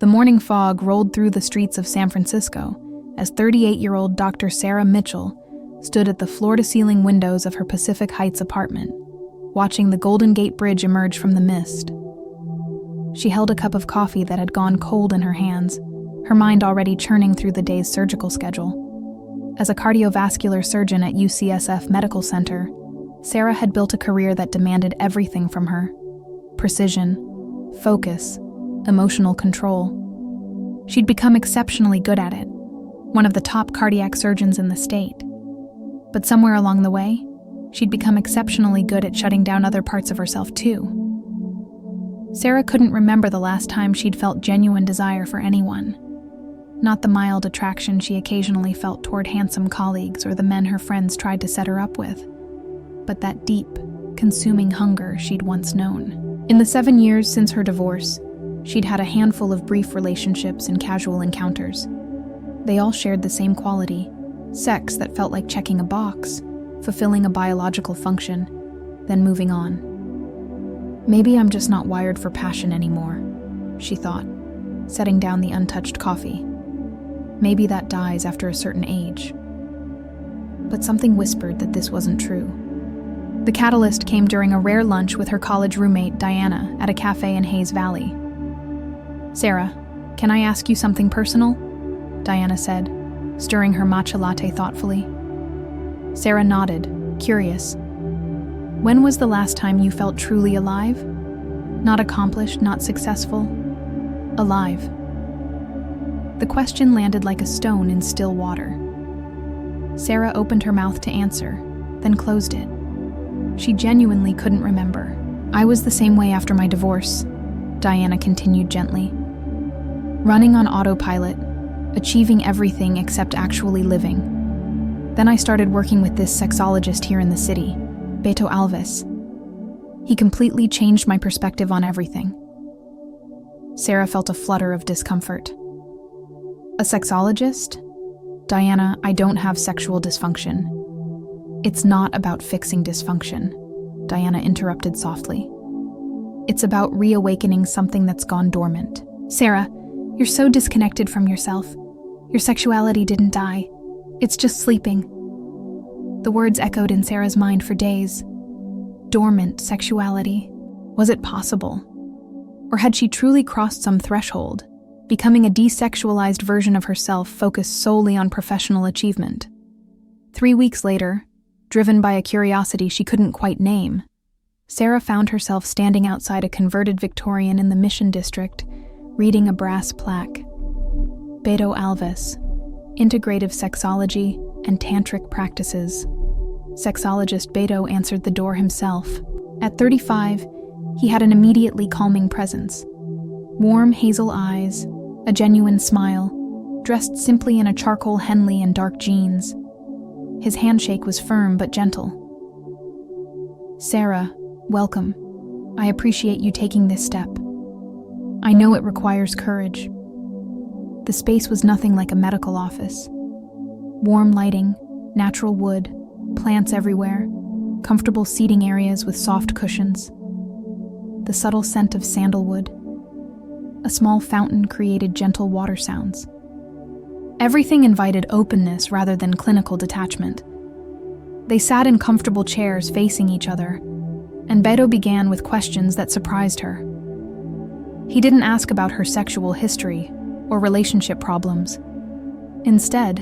The morning fog rolled through the streets of San Francisco as 38-year-old Dr. Sarah Mitchell stood at the floor-to-ceiling windows of her Pacific Heights apartment, watching the Golden Gate Bridge emerge from the mist. She held a cup of coffee that had gone cold in her hands, her mind already churning through the day's surgical schedule. As a cardiovascular surgeon at UCSF Medical Center, Sarah had built a career that demanded everything from her: precision, focus, emotional control. She'd become exceptionally good at it, one of the top cardiac surgeons in the state. But somewhere along the way, she'd become exceptionally good at shutting down other parts of herself too. Sarah couldn't remember the last time she'd felt genuine desire for anyone. Not the mild attraction she occasionally felt toward handsome colleagues or the men her friends tried to set her up with, but that deep, consuming hunger she'd once known. In the 7 years since her divorce, she'd had a handful of brief relationships and casual encounters. They all shared the same quality: sex that felt like checking a box, fulfilling a biological function, then moving on. Maybe I'm just not wired for passion anymore, she thought, setting down the untouched coffee. Maybe that dies after a certain age. But something whispered that this wasn't true. The catalyst came during a rare lunch with her college roommate, Diana, at a cafe in Hayes Valley. "Sarah, can I ask you something personal?" Diana said, stirring her matcha latte thoughtfully. Sarah nodded, curious. When was the last time you felt truly alive? Not accomplished, not successful. Alive. The question landed like a stone in still water. Sarah opened her mouth to answer, then closed it. She genuinely couldn't remember. "I was the same way after my divorce," Diana continued gently. "Running on autopilot, achieving everything except actually living. Then I started working with this sexologist here in the city, Beto Alves. He completely changed my perspective on everything." Sarah felt a flutter of discomfort. "A sexologist? Diana, I don't have sexual dysfunction." "It's not about fixing dysfunction," Diana interrupted softly. "It's about reawakening something that's gone dormant." "Sarah, you're so disconnected from yourself. Your sexuality didn't die. It's just sleeping." The words echoed in Sarah's mind for days. Dormant sexuality. Was it possible? Or had she truly crossed some threshold, becoming a desexualized version of herself focused solely on professional achievement? 3 weeks later, driven by a curiosity she couldn't quite name, Sarah found herself standing outside a converted Victorian in the Mission District, reading a brass plaque. Beto Alves, Integrative Sexology and Tantric Practices. Sexologist Beto answered the door himself. At 35, he had an immediately calming presence. Warm hazel eyes, a genuine smile, dressed simply in a charcoal Henley and dark jeans. His handshake was firm but gentle. "Sarah, welcome. I appreciate you taking this step. I know it requires courage." The space was nothing like a medical office. Warm lighting, natural wood, plants everywhere, comfortable seating areas with soft cushions. The subtle scent of sandalwood. A small fountain created gentle water sounds. Everything invited openness rather than clinical detachment. They sat in comfortable chairs facing each other, and Beto began with questions that surprised her. He didn't ask about her sexual history or relationship problems. Instead,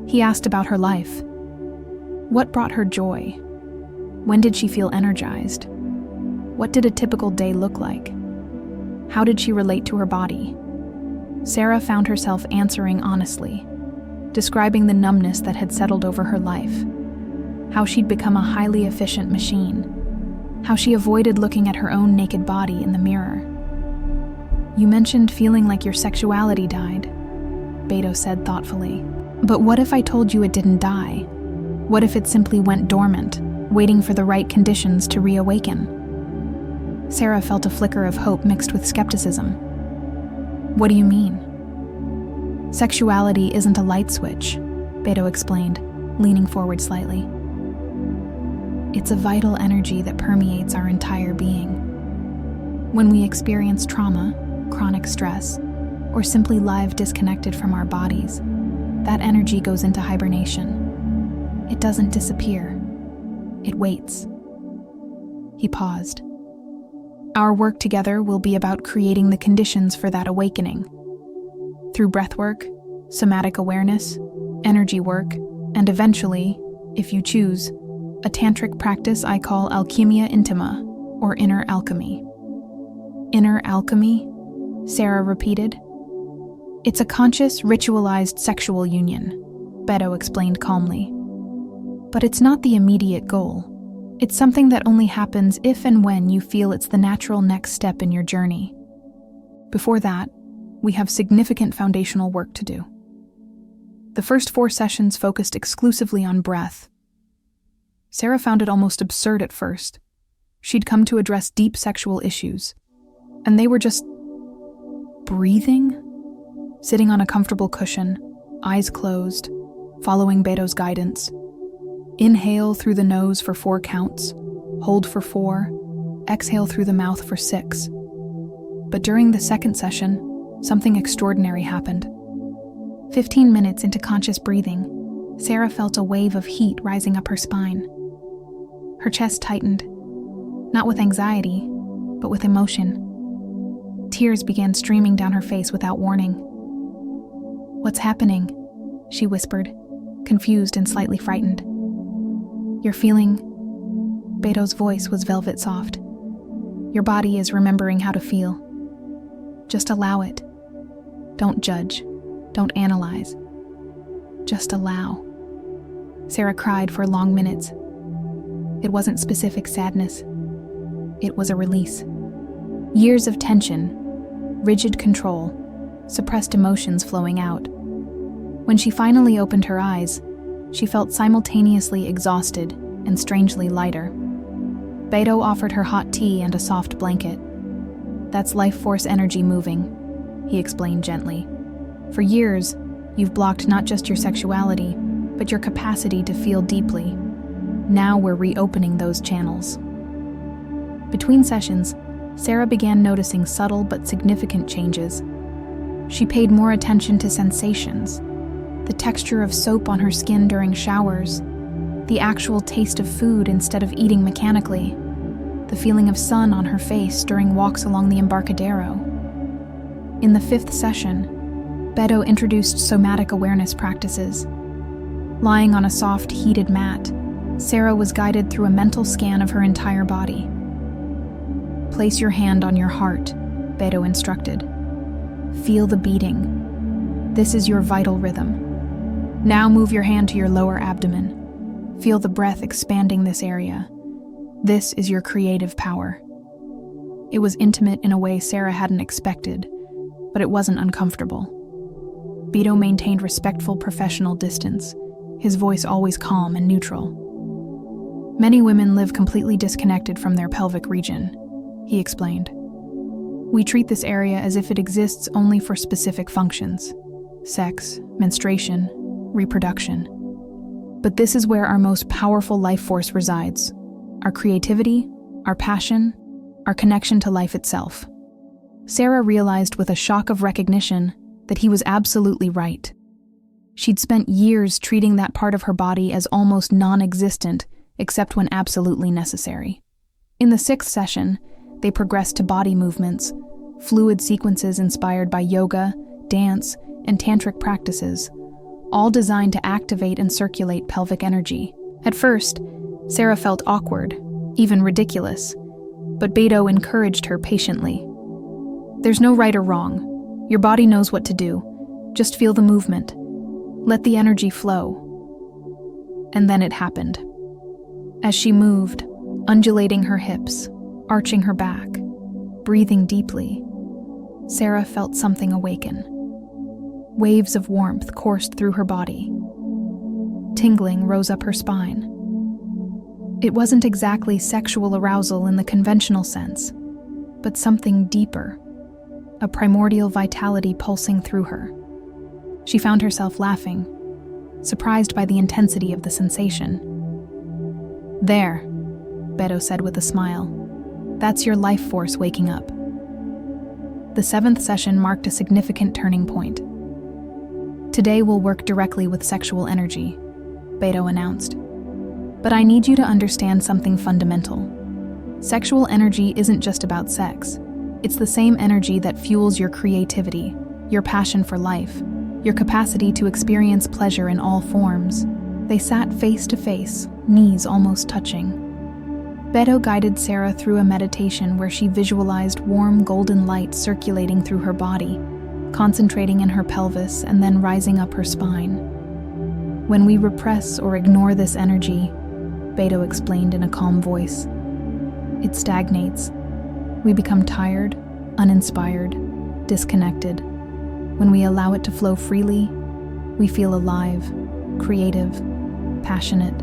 he asked about her life. What brought her joy? When did she feel energized? What did a typical day look like? How did she relate to her body? Sarah found herself answering honestly, describing the numbness that had settled over her life, how she'd become a highly efficient machine, how she avoided looking at her own naked body in the mirror. "You mentioned feeling like your sexuality died," Beto said thoughtfully. "But what if I told you it didn't die? What if it simply went dormant, waiting for the right conditions to reawaken?" Sarah felt a flicker of hope mixed with skepticism. "What do you mean?" "Sexuality isn't a light switch," Beto explained, leaning forward slightly. "It's a vital energy that permeates our entire being. When we experience trauma, chronic stress, or simply live disconnected from our bodies, that energy goes into hibernation. It doesn't disappear. It waits. He paused. Our work together will be about creating the conditions for that awakening. Through breathwork, somatic awareness, energy work, and eventually, if you choose, a tantric practice I call alchemia intima, or inner alchemy. Inner alchemy? Sarah repeated. It's a conscious, ritualized sexual union, Beto explained calmly. But it's not the immediate goal. It's something that only happens if and when you feel it's the natural next step in your journey. Before that, we have significant foundational work to do. The first 4 sessions focused exclusively on breath. Sarah found it almost absurd at first. She'd come to address deep sexual issues, and they were just breathing, sitting on a comfortable cushion, eyes closed, following Beto's guidance. Inhale through the nose for 4 counts, hold for 4, exhale through the mouth for 6. But during the second session, something extraordinary happened. 15 minutes into conscious breathing, Sarah felt a wave of heat rising up her spine. Her chest tightened, not with anxiety, but with emotion. Tears began streaming down her face without warning. "What's happening?" she whispered, confused and slightly frightened. "You're feeling..." Beto's voice was velvet soft. "Your body is remembering how to feel. Just allow it. Don't judge. Don't analyze. Just allow." Sarah cried for long minutes. It wasn't specific sadness. It was a release. Years of tension, rigid control, suppressed emotions flowing out. When she finally opened her eyes, she felt simultaneously exhausted and strangely lighter. Beto offered her hot tea and a soft blanket. "That's life force energy moving," he explained gently. "For years, you've blocked not just your sexuality, but your capacity to feel deeply. Now we're reopening those channels." Between sessions, Sarah began noticing subtle but significant changes. She paid more attention to sensations, the texture of soap on her skin during showers, the actual taste of food instead of eating mechanically, the feeling of sun on her face during walks along the Embarcadero. In the 5th session, Beto introduced somatic awareness practices. Lying on a soft, heated mat, Sarah was guided through a mental scan of her entire body. "Place your hand on your heart," Beto instructed. "Feel the beating. This is your vital rhythm. Now move your hand to your lower abdomen. Feel the breath expanding this area. This is your creative power." It was intimate in a way Sarah hadn't expected, but it wasn't uncomfortable. Beto maintained respectful professional distance, his voice always calm and neutral. "Many women live completely disconnected from their pelvic region," he explained. "We treat this area as if it exists only for specific functions: sex, menstruation, reproduction. But this is where our most powerful life force resides: our creativity, our passion, our connection to life itself." Sarah realized with a shock of recognition that he was absolutely right. She'd spent years treating that part of her body as almost non-existent, except when absolutely necessary. In the 6th session, they progressed to body movements, fluid sequences inspired by yoga, dance, and tantric practices, all designed to activate and circulate pelvic energy. At first, Sarah felt awkward, even ridiculous, but Beto encouraged her patiently. "There's no right or wrong. Your body knows what to do. Just feel the movement. Let the energy flow." And then it happened. As she moved, undulating her hips, arching her back, breathing deeply, Sarah felt something awaken. Waves of warmth coursed through her body. Tingling rose up her spine. It wasn't exactly sexual arousal in the conventional sense, but something deeper, a primordial vitality pulsing through her. She found herself laughing, surprised by the intensity of the sensation. "There," Beto said with a smile. "That's your life force waking up." The 7th session marked a significant turning point. "Today we'll work directly with sexual energy," Beto announced. "But I need you to understand something fundamental. Sexual energy isn't just about sex. It's the same energy that fuels your creativity, your passion for life, your capacity to experience pleasure in all forms." They sat face to face, knees almost touching. Beto guided Sarah through a meditation where she visualized warm golden light circulating through her body, concentrating in her pelvis and then rising up her spine. "When we repress or ignore this energy," Beto explained in a calm voice, "it stagnates. We become tired, uninspired, disconnected. When we allow it to flow freely, we feel alive, creative, passionate."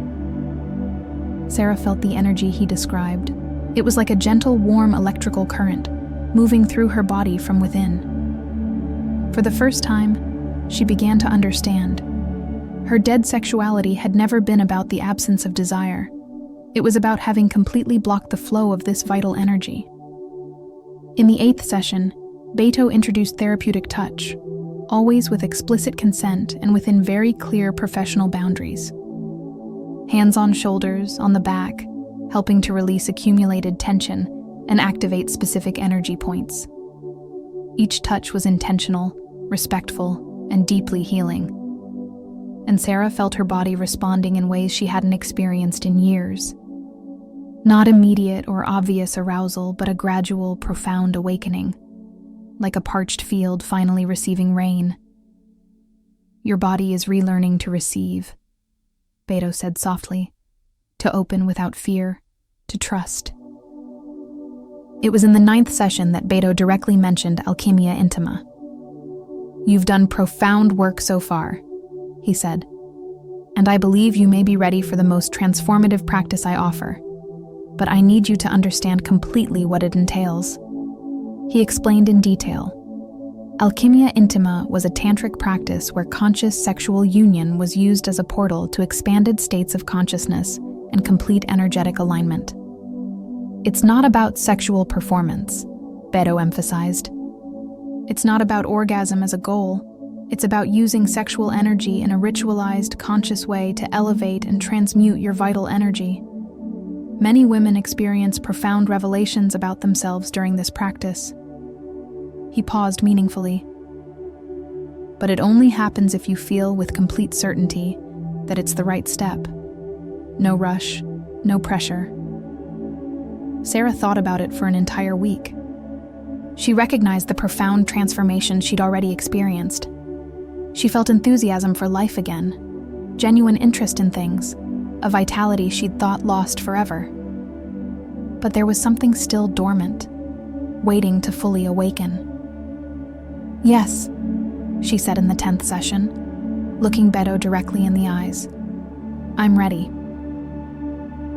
Sarah felt the energy he described. It was like a gentle, warm electrical current, moving through her body from within. For the first time, she began to understand. Her dead sexuality had never been about the absence of desire. It was about having completely blocked the flow of this vital energy. In the 8th session, Beto introduced therapeutic touch, always with explicit consent and within very clear professional boundaries. Hands on shoulders, on the back, helping to release accumulated tension and activate specific energy points. Each touch was intentional, respectful, and deeply healing. And Sarah felt her body responding in ways she hadn't experienced in years. Not immediate or obvious arousal, but a gradual, profound awakening, like a parched field finally receiving rain. "Your body is relearning to receive," Beto said softly, "to open without fear, to trust." It was in the 9th session that Beto directly mentioned alchemia intima. "You've done profound work so far," he said, "and I believe you may be ready for the most transformative practice I offer. But I need you to understand completely what it entails." He explained in detail. Alchemia intima was a tantric practice where conscious sexual union was used as a portal to expanded states of consciousness and complete energetic alignment. "It's not about sexual performance," Beto emphasized. "It's not about orgasm as a goal. It's about using sexual energy in a ritualized, conscious way to elevate and transmute your vital energy. Many women experience profound revelations about themselves during this practice." He paused meaningfully. "But it only happens if you feel with complete certainty that it's the right step. No rush, no pressure." Sarah thought about it for an entire week. She recognized the profound transformation she'd already experienced. She felt enthusiasm for life again, genuine interest in things, a vitality she'd thought lost forever. But there was something still dormant, waiting to fully awaken. "Yes," she said in the 10th session, looking Beto directly in the eyes. "I'm ready."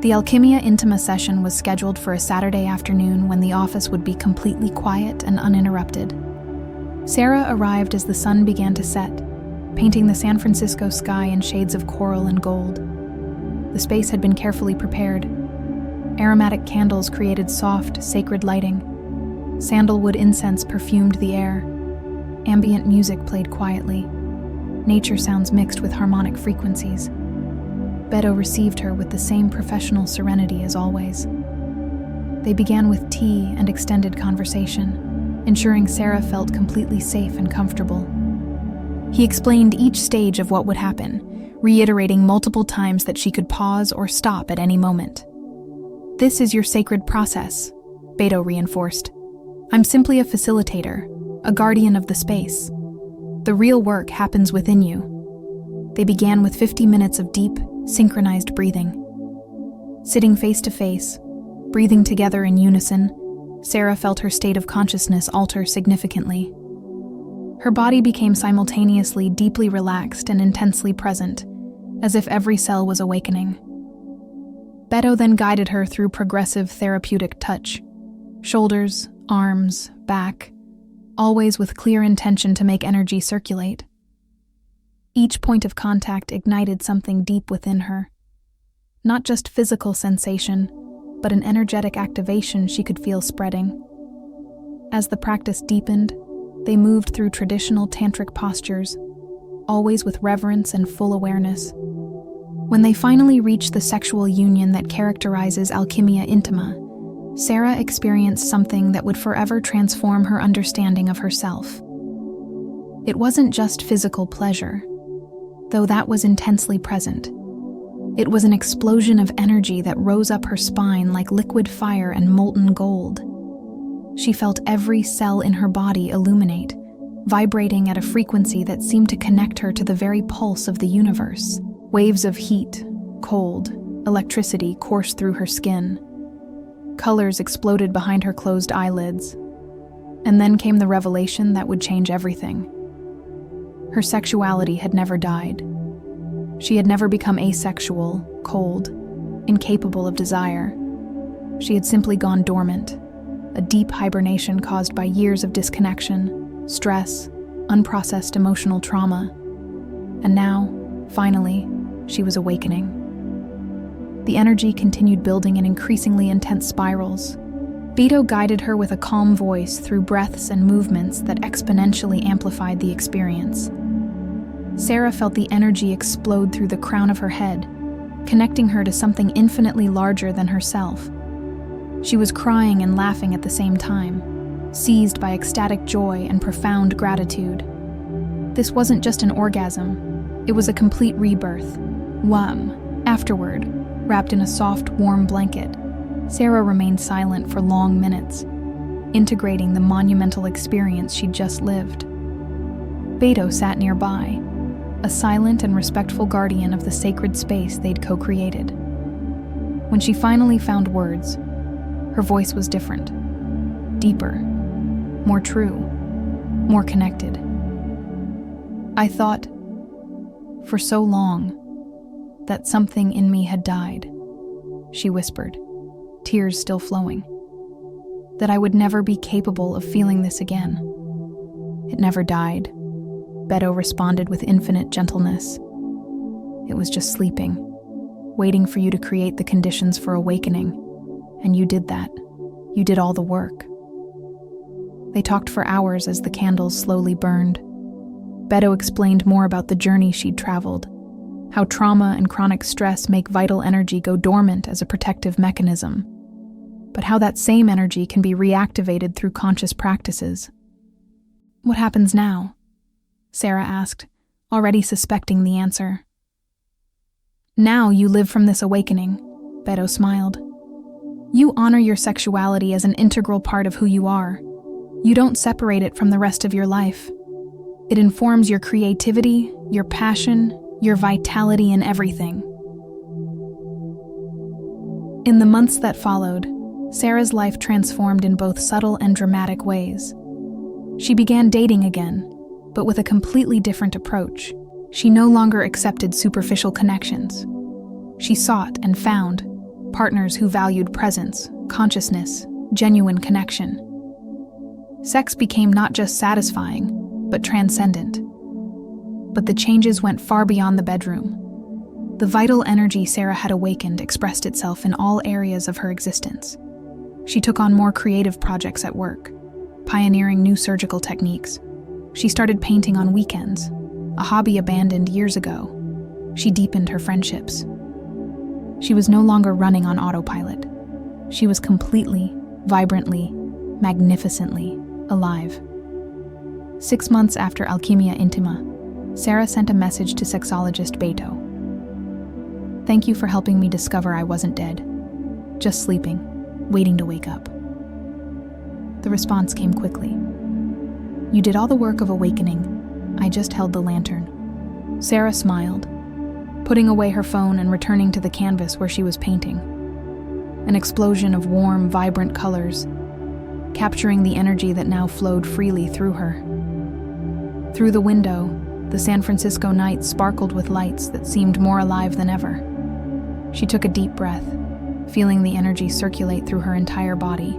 The Alchemia Intima session was scheduled for a Saturday afternoon when the office would be completely quiet and uninterrupted. Sarah arrived as the sun began to set, painting the San Francisco sky in shades of coral and gold. The space had been carefully prepared. Aromatic candles created soft, sacred lighting. Sandalwood incense perfumed the air. Ambient music played quietly. Nature sounds mixed with harmonic frequencies. Beto received her with the same professional serenity as always. They began with tea and extended conversation, ensuring Sarah felt completely safe and comfortable. He explained each stage of what would happen, reiterating multiple times that she could pause or stop at any moment. "This is your sacred process," Beto reinforced. "I'm simply a facilitator, a guardian of the space. The real work happens within you." They began with 50 minutes of deep, synchronized breathing. Sitting face to face, breathing together in unison, Sarah felt her state of consciousness alter significantly. Her body became simultaneously deeply relaxed and intensely present, as if every cell was awakening. Beto then guided her through progressive therapeutic touch, shoulders, arms, back, always with clear intention to make energy circulate. Each point of contact ignited something deep within her. Not just physical sensation, but an energetic activation she could feel spreading. As the practice deepened, they moved through traditional tantric postures, always with reverence and full awareness. When they finally reached the sexual union that characterizes alchimia intima, Sarah experienced something that would forever transform her understanding of herself. It wasn't just physical pleasure, though that was intensely present. It was an explosion of energy that rose up her spine like liquid fire and molten gold. She felt every cell in her body illuminate, vibrating at a frequency that seemed to connect her to the very pulse of the universe. Waves of heat, cold, electricity coursed through her skin. Colors exploded behind her closed eyelids. And then came the revelation that would change everything. Her sexuality had never died. She had never become asexual, cold, incapable of desire. She had simply gone dormant, a deep hibernation caused by years of disconnection, stress, unprocessed emotional trauma. And now, finally, she was awakening. The energy continued building in increasingly intense spirals. Beto guided her with a calm voice through breaths and movements that exponentially amplified the experience. Sarah felt the energy explode through the crown of her head, connecting her to something infinitely larger than herself. She was crying and laughing at the same time, seized by ecstatic joy and profound gratitude. This wasn't just an orgasm, it was a complete rebirth. Afterward, wrapped in a soft, warm blanket, Sarah remained silent for long minutes, integrating the monumental experience she'd just lived. Beto sat nearby, a silent and respectful guardian of the sacred space they'd co-created. When she finally found words, her voice was different, deeper, more true, more connected. I thought, for so long, that something in me had died, she whispered, tears still flowing. That I would never be capable of feeling this again. It never died, Beto responded with infinite gentleness. It was just sleeping, waiting for you to create the conditions for awakening. And you did that. You did all the work. They talked for hours as the candles slowly burned. Beto explained more about the journey she'd traveled, how trauma and chronic stress make vital energy go dormant as a protective mechanism, but how that same energy can be reactivated through conscious practices. What happens now? Sarah asked, already suspecting the answer. Now you live from this awakening, Beto smiled. You honor your sexuality as an integral part of who you are. You don't separate it from the rest of your life. It informs your creativity, your passion, your vitality in everything. In the months that followed, Sarah's life transformed in both subtle and dramatic ways. She began dating again, but with a completely different approach. She no longer accepted superficial connections. She sought and found partners who valued presence, consciousness, genuine connection. Sex became not just satisfying, but transcendent. But the changes went far beyond the bedroom. The vital energy Sarah had awakened expressed itself in all areas of her existence. She took on more creative projects at work, pioneering new surgical techniques. She started painting on weekends, a hobby abandoned years ago. She deepened her friendships. She was no longer running on autopilot. She was completely, vibrantly, magnificently alive. 6 months after Alchimia Intima, Sarah sent a message to sexologist Beto. Thank you for helping me discover I wasn't dead, just sleeping, waiting to wake up. The response came quickly. You did all the work of awakening. I just held the lantern. Sarah smiled, putting away her phone and returning to the canvas where she was painting. An explosion of warm, vibrant colors, capturing the energy that now flowed freely through her. Through the window, the San Francisco night sparkled with lights that seemed more alive than ever. She took a deep breath, feeling the energy circulate through her entire body,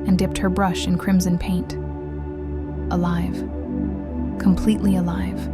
and dipped her brush in crimson paint. Alive. Completely alive.